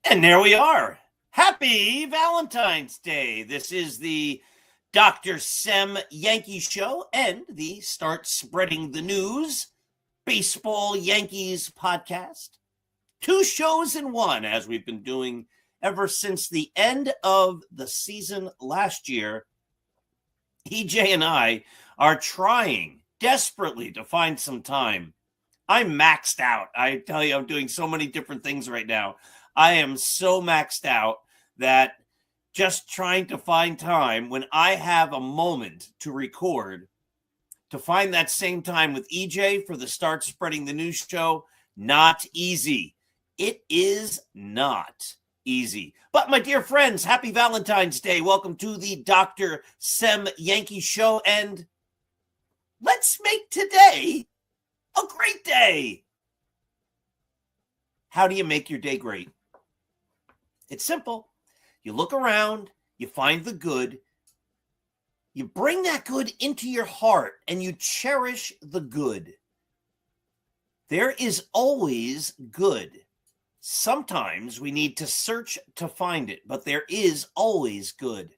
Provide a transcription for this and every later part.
And there we are. Happy Valentine's Day. This is the Dr. Sem Yankee Show and the Start Spreading the News Baseball Yankees podcast. Two shows in one, as we've been doing ever since the end of the season last year. EJ and I are trying desperately to find some time. I'm maxed out. I tell you, I'm doing so many different things right now. I am so maxed out that just trying to find time when I have a moment to record, to find that same time with EJ for the Start Spreading the News show, not easy. It is not easy. But my dear friends, happy Valentine's Day. Welcome to the Dr. Sem Yankee Show. And let's make today a great day. How do you make your day great? It's simple. You look around, you find the good, you bring that good into your heart, and you cherish the good. There is always good. Sometimes we need to search to find it, but there is always good.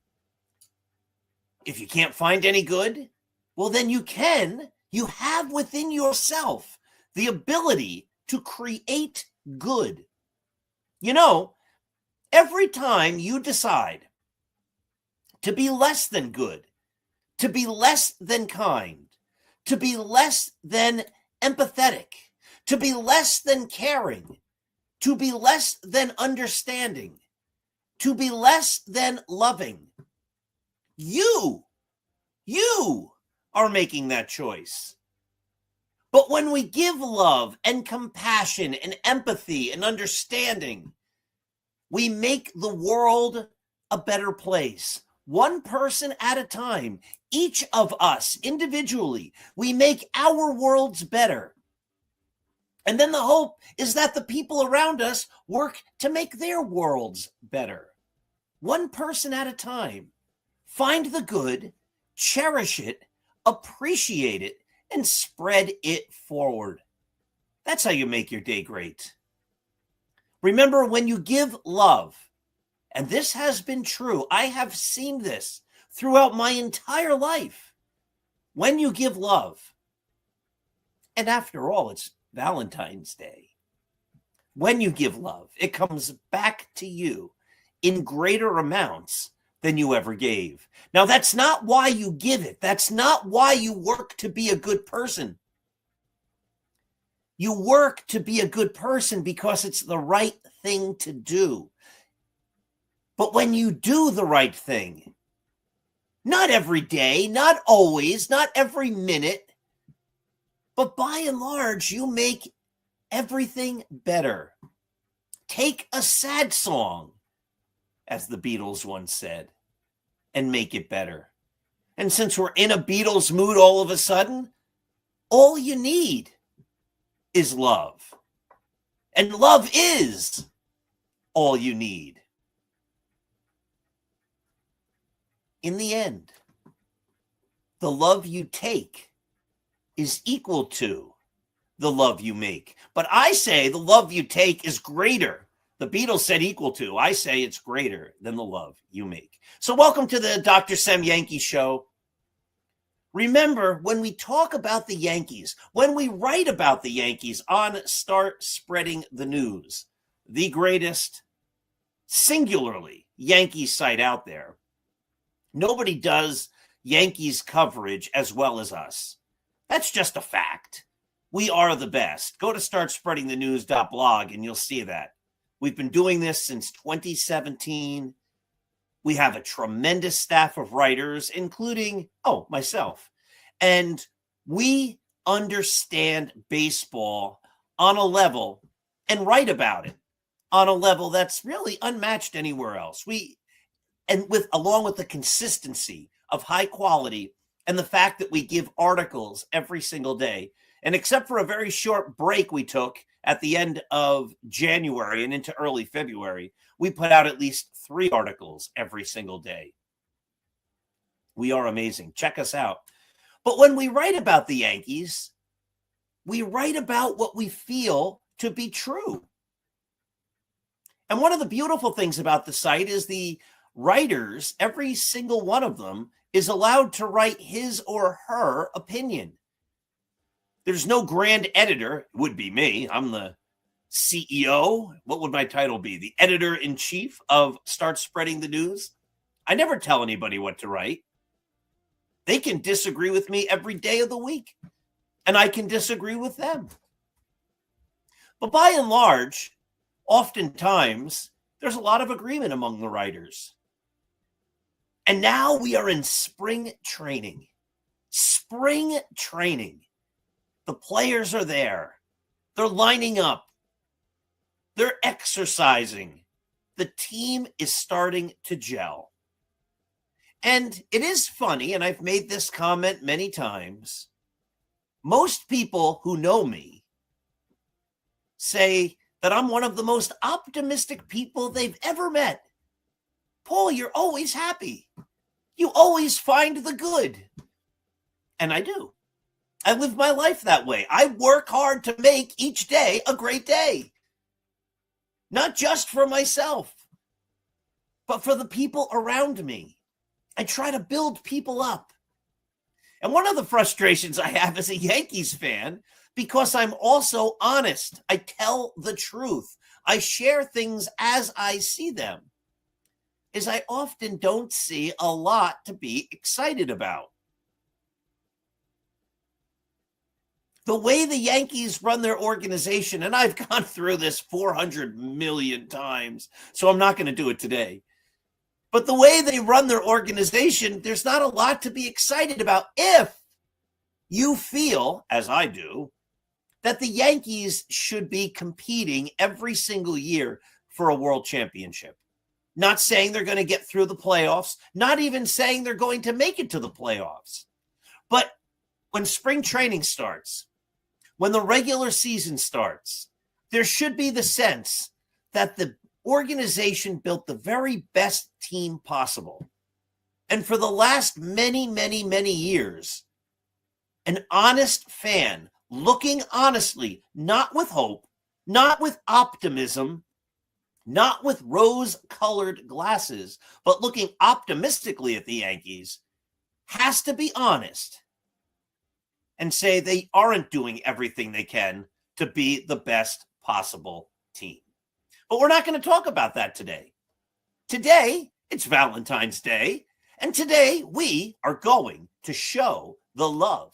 If you can't find any good, well, then you have within yourself the ability to create good. You know, every time you decide to be less than good, to be less than kind, to be less than empathetic, to be less than caring, to be less than understanding, to be less than loving, you are making that choice. But when we give love and compassion and empathy and understanding, we make the world a better place. One person at a time, each of us individually, we make our worlds better. And then the hope is that the people around us work to make their worlds better. One person at a time. Find the good, cherish it, appreciate it, and spread it forward. That's how you make your day great. Remember, when you give love, and this has been true, I have seen this throughout my entire life. When you give love, and after all, it's Valentine's Day. When you give love, it comes back to you in greater amounts than you ever gave. Now, that's not why you give it. That's not why you work to be a good person. You work to be a good person because it's the right thing to do. But when you do the right thing, not every day, not always, not every minute, but by and large, you make everything better. Take a sad song, as the Beatles once said, and make it better. And since we're in a Beatles mood all of a sudden, all you need is love. And love is all you need. In the end, the love you take is equal to the love you make. But I say the love you take is greater. The Beatles said equal to. I say it's greater than the love you make. So welcome to the Dr. Sem Yankee Show. Remember, when we talk about the Yankees, when we write about the Yankees on Start Spreading the News, the greatest singularly Yankees site out there, nobody does Yankees coverage as well as us. That's just a fact. We are the best. Go to startspreadingthenews.blog and you'll see that. We've been doing this since 2017. We have a tremendous staff of writers, including, myself. And we understand baseball on a level and write about it on a level that's really unmatched anywhere else. Along with the consistency of high quality and the fact that we give articles every single day. And except for a very short break we took at the end of January and into early February, we put out at least 3 articles every single day. We are amazing. Check us out. But when we write about the Yankees, we write about what we feel to be true. And one of the beautiful things about the site is the writers, every single one of them, is allowed to write his or her opinion. There's no grand editor. It would be me. I'm the CEO. What would my title be? The editor-in-chief of Start Spreading the News. I never tell anybody what to write. They can disagree with me every day of the week, and I can disagree with them. But by and large, oftentimes, there's a lot of agreement among the writers. And now we are in spring training. Spring training. The players are there. They're lining up. They're exercising. The team is starting to gel. And it is funny, and I've made this comment many times. Most people who know me say that I'm one of the most optimistic people they've ever met. Paul, you're always happy. You always find the good. And I do. I live my life that way. I work hard to make each day a great day. Not just for myself, but for the people around me. I try to build people up. And one of the frustrations I have as a Yankees fan, because I'm also honest, I tell the truth, I share things as I see them, is I often don't see a lot to be excited about. The way the Yankees run their organization, and I've gone through this 400 million times, so I'm not going to do it today. But the way they run their organization, there's not a lot to be excited about if you feel, as I do, that the Yankees should be competing every single year for a world championship. Not saying they're going to get through the playoffs, not even saying they're going to make it to the playoffs. But when spring training starts, when the regular season starts, there should be the sense that the organization built the very best team possible. And for the last many, many, many years, an honest fan looking honestly, not with hope, not with optimism, not with rose-colored glasses, but looking optimistically at the Yankees, has to be honest and say they aren't doing everything they can to be the best possible team. But we're not going to talk about that today. Today, it's Valentine's Day, and today we are going to show the love.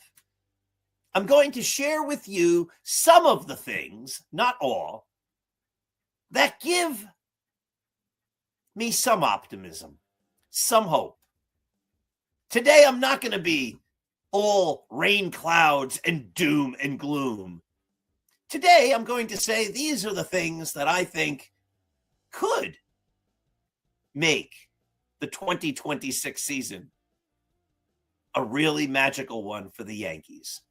I'm going to share with you some of the things, not all, that give me some optimism, some hope. Today, I'm not going to be all rain clouds and doom and gloom. Today, I'm going to say these are the things that I think could make the 2026 season a really magical one for the Yankees.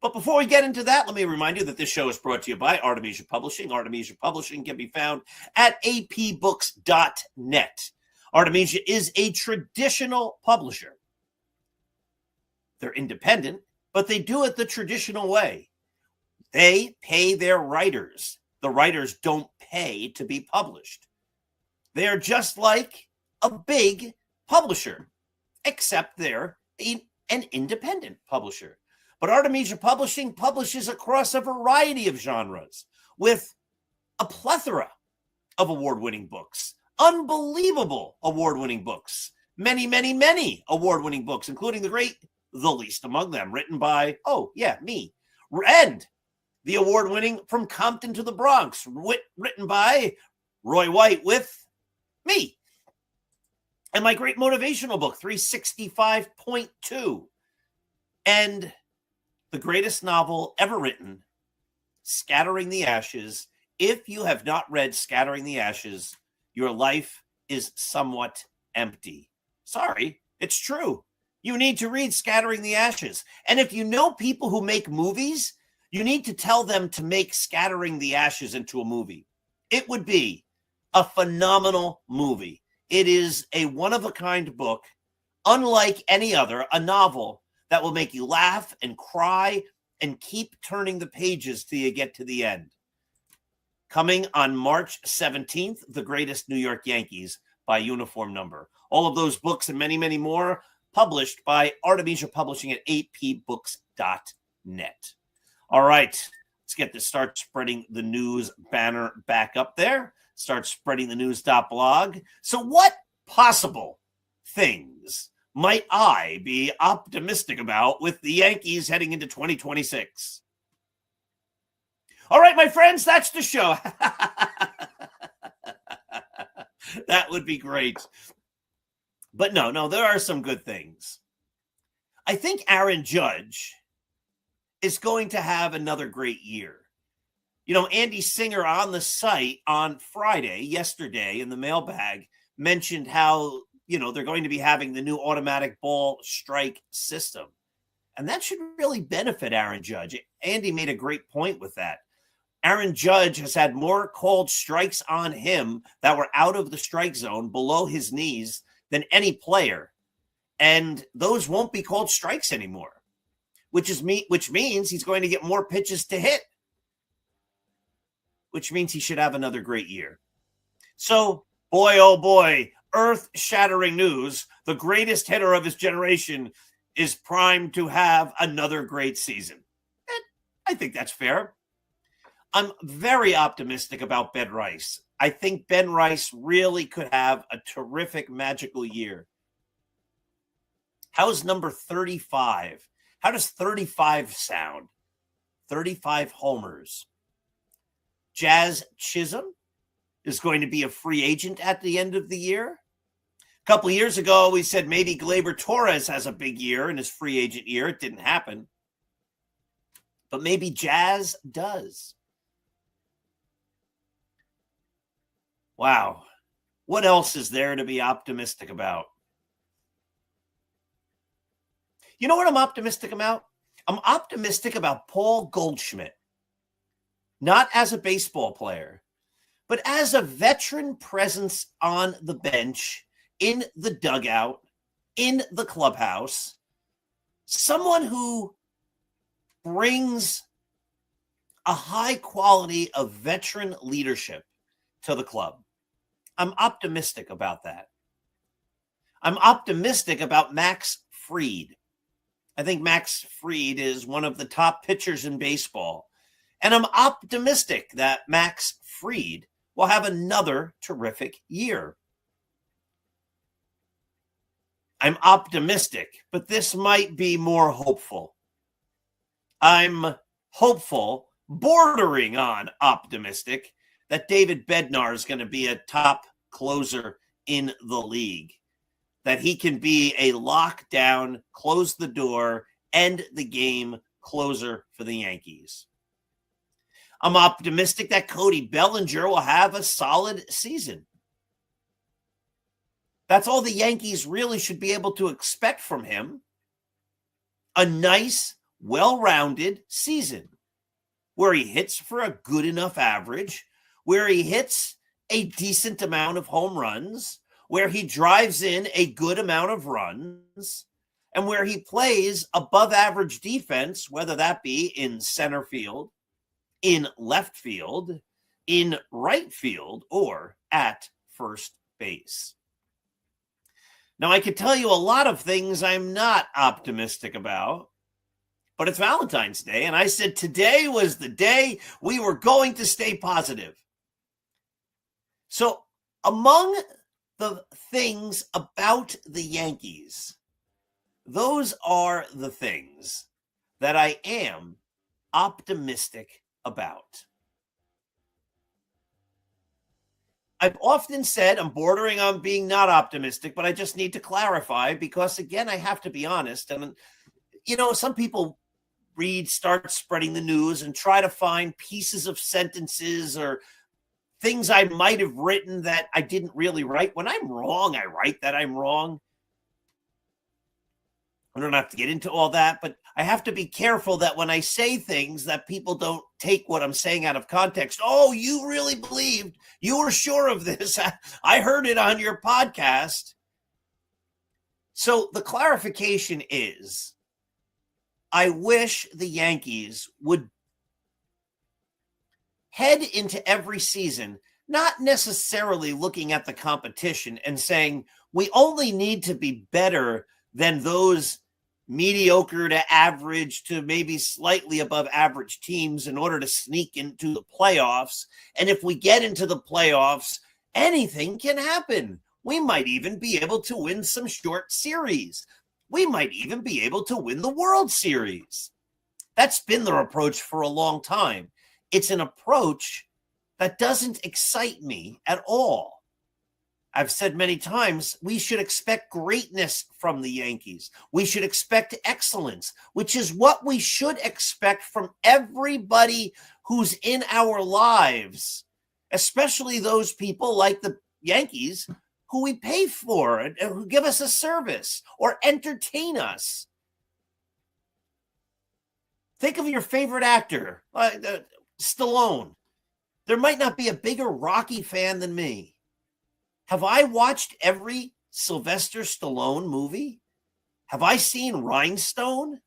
But before we get into that, let me remind you that this show is brought to you by Artemisia Publishing. Artemisia Publishing can be found at apbooks.net. Artemisia is a traditional publisher. They're independent, but they do it the traditional way. They pay their writers. The writers don't pay to be published. They are just like a big publisher, except they're an independent publisher. But Artemisia Publishing publishes across a variety of genres with a plethora of award-winning books, unbelievable award-winning books, many, many, many award-winning books, including the least among them, written by, me, and the award-winning From Compton to the Bronx, written by Roy White with me, and my great motivational book, 365.2, and the greatest novel ever written, Scattering the Ashes. If you have not read Scattering the Ashes, your life is somewhat empty. Sorry, it's true. You need to read Scattering the Ashes. And if you know people who make movies, you need to tell them to make Scattering the Ashes into a movie. It would be a phenomenal movie. It is a one-of-a-kind book, unlike any other, a novel that will make you laugh and cry and keep turning the pages till you get to the end. coming on March 17th, The Greatest New York Yankees by uniform number. All of those books and many, many more published by Artemisia Publishing at 8pbooks.net. All right, let's get this Start Spreading the News banner back up there. Start Spreading the News.blog. So what possible things might I be optimistic about with the Yankees heading into 2026? All right, my friends, that's the show. That would be great. But no, there are some good things. I think Aaron Judge is going to have another great year. You know, Andy Singer on the site on yesterday in the mailbag, mentioned how, they're going to be having the new automatic ball strike system. And that should really benefit Aaron Judge. Andy made a great point with that. Aaron Judge has had more called strikes on him that were out of the strike zone below his knees than any player. And those won't be called strikes anymore, which means he's going to get more pitches to hit, which means he should have another great year. So, boy, oh boy, earth-shattering news. The greatest hitter of his generation is primed to have another great season. And I think that's fair. I'm very optimistic about Ben Rice. I think Ben Rice really could have a terrific, magical year. How's number 35? How does 35 sound? 35 homers. Jazz Chisholm is going to be a free agent at the end of the year. A couple of years ago, we said maybe Gleyber Torres has a big year in his free agent year. It didn't happen. But maybe Jazz does. Wow. What else is there to be optimistic about? You know what I'm optimistic about? I'm optimistic about Paul Goldschmidt. Not as a baseball player, but as a veteran presence on the bench, in the dugout, in the clubhouse. Someone who brings a high quality of veteran leadership to the club. I'm optimistic about that. I'm optimistic about Max Fried. I think Max Fried is one of the top pitchers in baseball. And I'm optimistic that Max Fried will have another terrific year. I'm optimistic, but this might be more hopeful. I'm hopeful, bordering on optimistic, that David Bednar is going to be a top closer in the league, that he can be a lockdown, close the door, end the game closer for the Yankees. I'm optimistic that Cody Bellinger will have a solid season. That's all the Yankees really should be able to expect from him. A nice, well-rounded season where he hits for a good enough average, where he hits a decent amount of home runs, where he drives in a good amount of runs, and where he plays above average defense, whether that be in center field, in left field, in right field, or at first base. Now, I could tell you a lot of things I'm not optimistic about, but it's Valentine's Day, and I said today was the day we were going to stay positive. So among the things about the Yankees, those are the things that I am optimistic about. I've often said I'm bordering on being not optimistic, but I just need to clarify because, again, I have to be honest. And, some people start spreading the news and try to find pieces of sentences or things I might have written that I didn't really write. When I'm wrong, I write that I'm wrong. I don't have to get into all that, but I have to be careful that when I say things that people don't take what I'm saying out of context. Oh, you really believed, you were sure of this. I heard it on your podcast. So the clarification is, I wish the Yankees would head into every season not necessarily looking at the competition and saying we only need to be better than those mediocre to average to maybe slightly above average teams in order to sneak into the playoffs. And if we get into the playoffs, anything can happen. We might even be able to win some short series. We might even be able to win the World Series. That's been their approach for a long time. It's an approach that doesn't excite me at all. I've said many times, we should expect greatness from the Yankees. We should expect excellence, which is what we should expect from everybody who's in our lives, especially those people like the Yankees who we pay for and who give us a service or entertain us. Think of your favorite actor, Stallone. There might not be a bigger Rocky fan than me. Have I watched every Sylvester Stallone movie? Have I seen Rhinestone?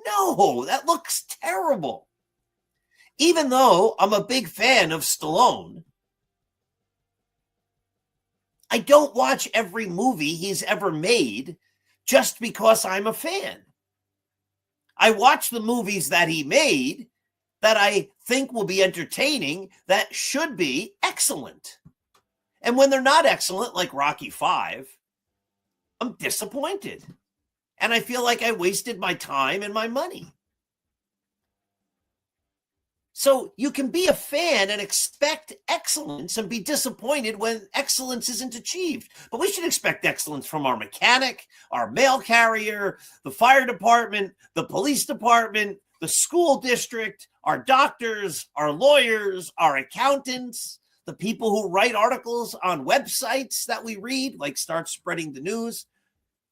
No, that looks terrible. Even though I'm a big fan of Stallone, I don't watch every movie he's ever made just because I'm a fan. I watch the movies that he made that I think will be entertaining, that should be excellent. And when they're not excellent, like Rocky V, I'm disappointed. And I feel like I wasted my time and my money. So you can be a fan and expect excellence and be disappointed when excellence isn't achieved. But we should expect excellence from our mechanic, our mail carrier, the fire department, the police department, the school district, our doctors, our lawyers, our accountants, the people who write articles on websites that we read, like Start Spreading the News.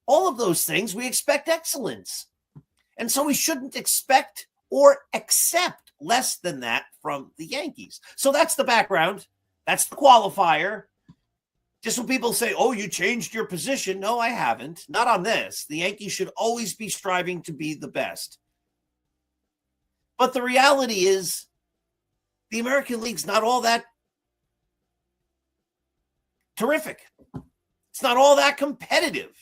All of those things, we expect excellence. And so we shouldn't expect or accept less than that from the Yankees. So that's the background. That's the qualifier. Just when people say, oh, you changed your position. No, I haven't. Not on this. The Yankees should always be striving to be the best. But the reality is the American League's not all that terrific. It's not all that competitive.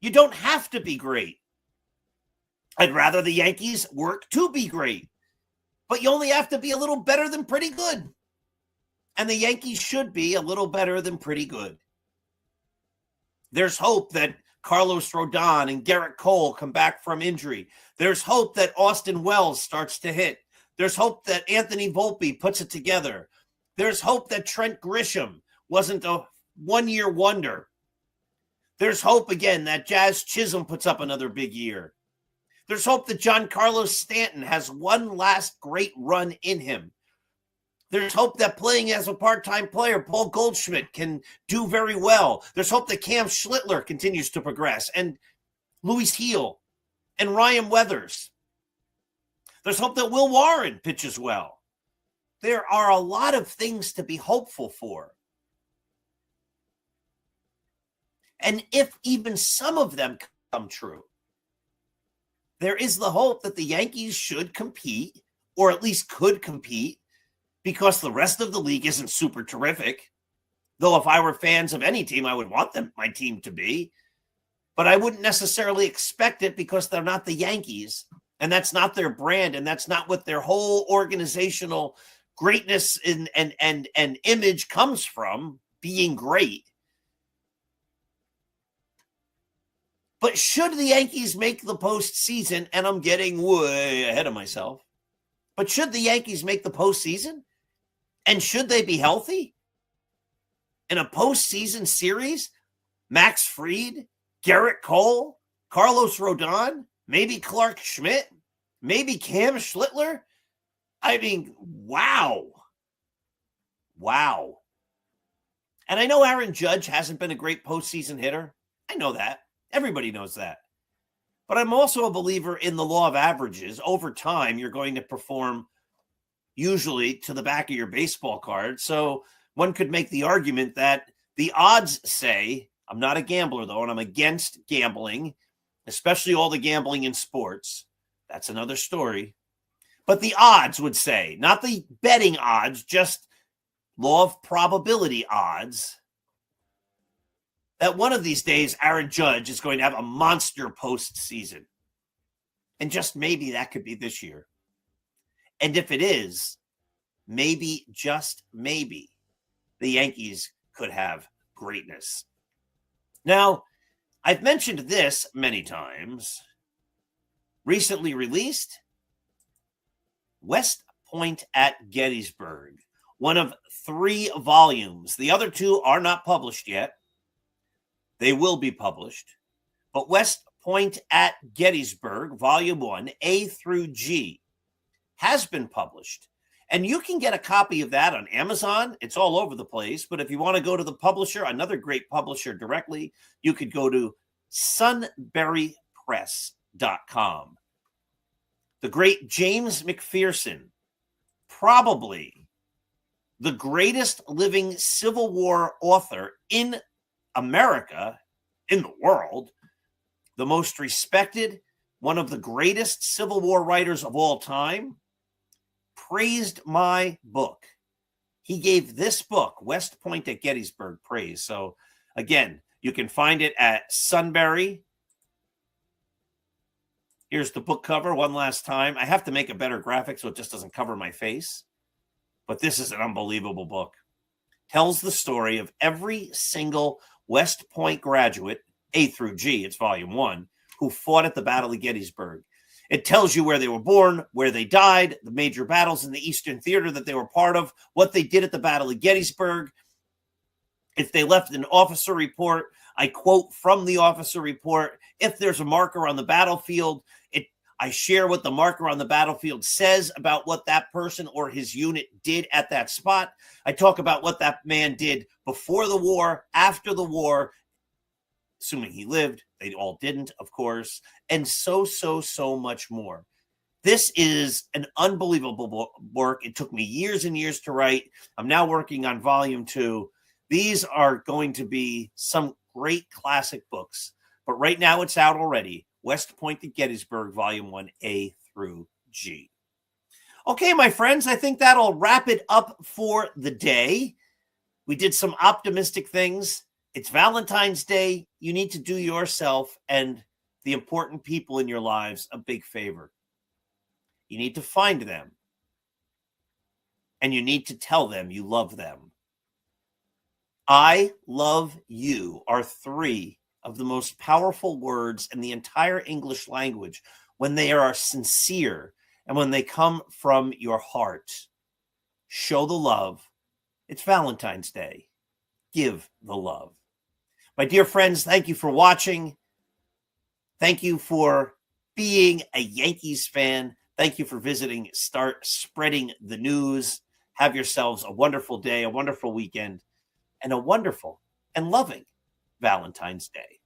You don't have to be great. I'd rather the Yankees work to be great. But you only have to be a little better than pretty good. And the Yankees should be a little better than pretty good. There's hope that Carlos Rodon and Garrett Cole come back from injury. There's hope that Austin Wells starts to hit. There's hope that Anthony Volpe puts it together. There's hope that Trent Grisham wasn't a one-year wonder. There's hope again that Jazz Chisholm puts up another big year. There's hope that Giancarlo Stanton has one last great run in him. There's hope that playing as a part-time player, Paul Goldschmidt can do very well. There's hope that Cam Schlittler continues to progress, and Luis Heel and Ryan Weathers. There's hope that Will Warren pitches well. There are a lot of things to be hopeful for. And if even some of them come true, there is the hope that the Yankees should compete, or at least could compete, because the rest of the league isn't super terrific. Though if I were fans of any team, I would want my team to be. But I wouldn't necessarily expect it because they're not the Yankees. And that's not their brand. And that's not what their whole organizational greatness and image comes from, being great. But should the Yankees make the postseason, and I'm getting way ahead of myself, but should the Yankees make the postseason? And should they be healthy? In a postseason series, Max Fried, Garrett Cole, Carlos Rodon, maybe Clark Schmidt, maybe Cam Schlittler? I mean, wow. Wow. And I know Aaron Judge hasn't been a great postseason hitter. I know that. Everybody knows that. But I'm also a believer in the law of averages. Over time, you're going to perform usually to the back of your baseball card. So one could make the argument that the odds say, I'm not a gambler though, and I'm against gambling, especially all the gambling in sports. That's another story. But the odds would say, not the betting odds, just law of probability odds, that one of these days Aaron Judge is going to have a monster postseason. And just maybe that could be this year. And if it is, maybe, just maybe, the Yankees could have greatness. Now, I've mentioned this many times. Recently released, West Point at Gettysburg, one of 3 volumes. The other 2 are not published yet. They will be published. But West Point at Gettysburg, Volume 1, A through G, has been published. And you can get a copy of that on Amazon. It's all over the place. But if you want to go to the publisher, another great publisher directly, you could go to sunburypress.com. The great James McPherson, probably the greatest living Civil War author in America, in the world, the most respected, one of the greatest Civil War writers of all time, praised my book. He gave this book, West Point at Gettysburg, praise. So again, you can find it at Sunbury. Here's the book cover one last time. I have to make a better graphic so it just doesn't cover my face. But this is an unbelievable book. Tells the story of every single West Point graduate, A through G, it's volume 1, who fought at the Battle of Gettysburg. It tells you where they were born, where they died, the major battles in the Eastern Theater that they were part of, what they did at the Battle of Gettysburg. If they left an officer report, I quote from the officer report. If there's a marker on the battlefield, I share what the marker on the battlefield says about what that person or his unit did at that spot. I talk about what that man did before the war, after the war, assuming he lived. They all didn't, of course, and so much more. This is an unbelievable work. It took me years and years to write. I'm now working on volume 2. These are going to be some great classic books, but right now it's out already. West Point at Gettysburg, Volume 1, A through G. Okay, my friends, I think that'll wrap it up for the day. We did some optimistic things. It's Valentine's Day. You need to do yourself and the important people in your lives a big favor. You need to find them, and you need to tell them you love them. I love you are 3 of the most powerful words in the entire English language when they are sincere and when they come from your heart. Show the love. It's Valentine's Day. Give the love. My dear friends, thank you for watching. Thank you for being a Yankees fan. Thank you for visiting. Start spreading the news. Have yourselves a wonderful day, a wonderful weekend, and a wonderful and loving Valentine's Day.